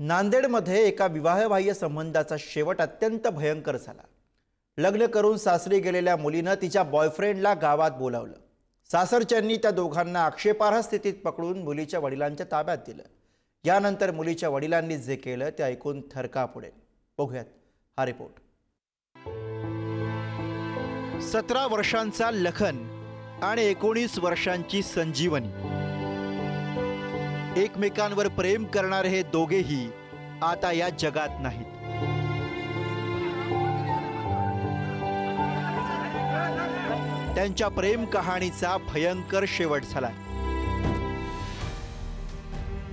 नांदेडमध्ये एका विवाहबाह्य संबंधाचा शेवट अत्यंत भयंकर झाला। लग्न करून सासरी गेलेल्या मुलीने तिच्या बॉयफ्रेंडला गावात बोलावलं। सासरच्यांनी त्या दोघांना आक्षेपार्ह स्थितीत पकडून मुलीच्या वडिलांच्या ताब्यात दिलं। यानंतर मुलीच्या वडिलांनी जे केलं ते ऐकून थरकाप उडेल। बघूयात हा रिपोर्ट। 17 वर्षांचा लखन आणि 19 वर्षांची संजीवनी एकमेकांवर प्रेम करणारे हे दोघेही आता या जगात नाहीत। त्यांच्या प्रेम कहाणीचा भयंकर शेवट झाला।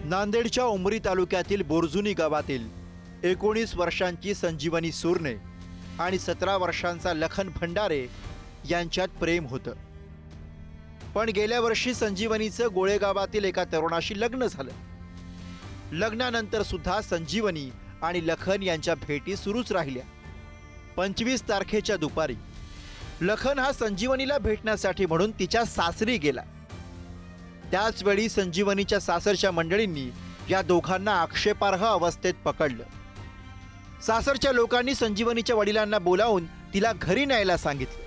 नांदेडच्या उमरी तालुक्यातील बोरजुनी गावातील 19 वर्षांची संजीवनी सुरने आणि 17 वर्षांचा लखन भंडारे यांच्यात प्रेम होतं। पण गेल्या वर्षी संजीवनीचं गोळेगावातील एका तरुणाशी लग्न झालं। लग्नानंतर सुद्धा संजीवनी आणि लखन यांच्या भेटी सुरूच राहिल्या। 25 तारखेच्या दुपारी लखन हा संजीवनीला भेटण्यासाठी म्हणून तिच्या सासरी गेला। त्याच वेळी संजीवनीच्या सासरच्या मंडळींनी या दोघांना आक्षेपार्ह अवस्थेत पकडलं। सासरच्या लोकांनी संजीवनीच्या वडिलांना बोलावून तिला घरी न्यायला सांगितलं।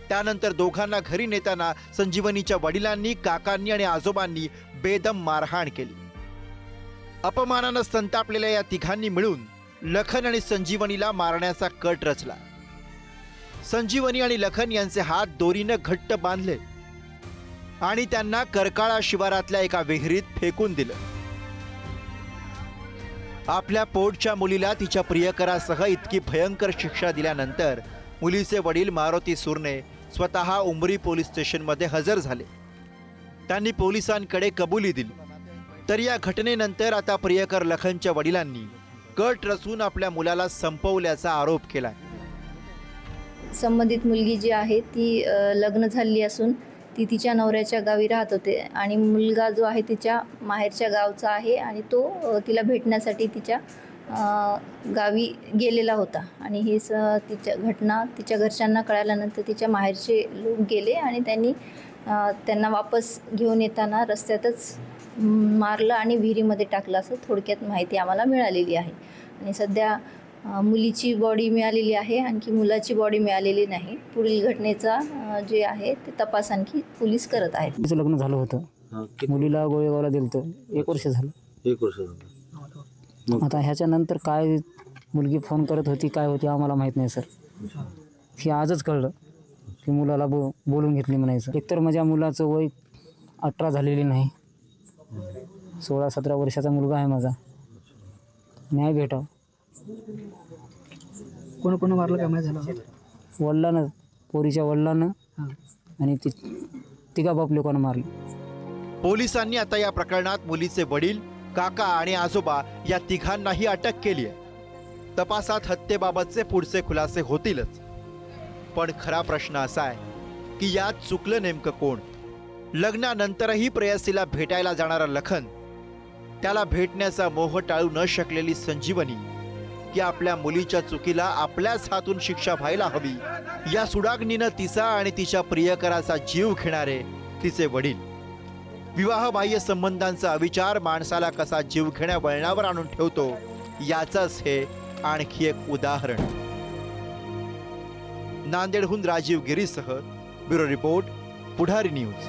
त्यानंतर दोघांना घरी नेताना संजीवनीच्या वडिलांनी, काकांनी आणि आजोबांनी बेदम मारहाण केली। अपमानानं संतापलेल्या या तिघांनी मिळून लखन आणि संजीवनीला मारण्याचा कट रचला। संजीवनी आणि लखन यांचे हात दोरीनं घट्ट बांधले आणि त्यांना करकाळा शिवारातल्या एका विहिरीत फेकून दिलं। आपल्या पोटच्या मुलीला तिच्या प्रियकरासह इतकी भयंकर शिक्षा दिल्यानंतर मुलीचे वडील मारुती सुरने स्वतः उमरी पोलीस स्टेशनमध्ये हजर झाले। त्यांनी पोलिसांकडे कबुली दिली। तर या घटनेनंतर आता प्रियकर लखनच्या वडिलांनी कट रचून आपल्या मुलाला संपवल्याचा आरोप केला। संबंधित मुलगी जी आहे ती लग्न झालेली असून ती तिच्या नवऱ्याच्या गावी राहत होते आणि मुलगा जो आहे तिच्या माहेरच्या गावचा आहे आणि तो तिला भेटण्यासाठी तिच्या गावी गेलेला होता। आणि ही तिच्या घटना तिच्या घरच्यांना कळाल्यानंतर तिच्या माहेरचे लोक गेले आणि त्यांना वापस घेऊन येताना रस्त्यातच मारलं आणि विहिरीमध्ये टाकलं असं थोडक्यात माहिती आम्हाला मिळालेली आहे। आणि सध्या मुलीची बॉडी मिळालेली आहे, आणखी मुलाची बॉडी मिळालेली नाही। पुढील घटनेचा जे आहे ते तपास आणखी पोलीस करत आहेत। तिचं लग्न झालं होतं, मुलीला गोळेगावला दिलं होतं। 1 वर्ष झालं। 1 वर्ष झालं। आता ह्याच्यानंतर काय मुलगी फोन करत होती, काय होती आम्हाला माहीत नाही सर। ही आजच कळलं की मुलाला बोलून घेतली म्हणायचं। एकतर माझ्या मुलाचं वय 18 झालेली नाही, 16-17 वर्षाचा मुलगा आहे माझा। न्याय भेटाव। कोण मारलं काय माहिती झालं? वडिलांना, पोरीच्या वडिलांना आणि तिघा बाप लोकांना मारले। पोलिसांनी आता या प्रकरणात मुलीचे वडील, काका आणि आजोबा या तिघांनाही अटक केली आहे। तपासात हत्येबाबतचे पुढचे खुलासे होतीलच। पण खरा प्रश्न असा आहे की यात चुकलं नेमकं कोण? लग्नानंतरही प्रेयसीला भेटायला जाणारा लखन, त्याला भेटण्याचा मोह टाळू न शकलेली संजीवनी, की आपल्या मुलीच्या चुकीला आपल्याच हातून शिक्षा व्हायला हवी या सुडाग्नीनं तिचा आणि तिच्या प्रियकराचा जीव घेणारे तिचे वडील। विवाहबाह्य संबंधांचा अविचार माणसाला कसा जीव घेण्या वळणावर आणून ठेवतो याचंच हे आणखी एक उदाहरण। नांदेडहून राजीव गिरीसह ब्युरो रिपोर्ट, पुढारी न्यूज।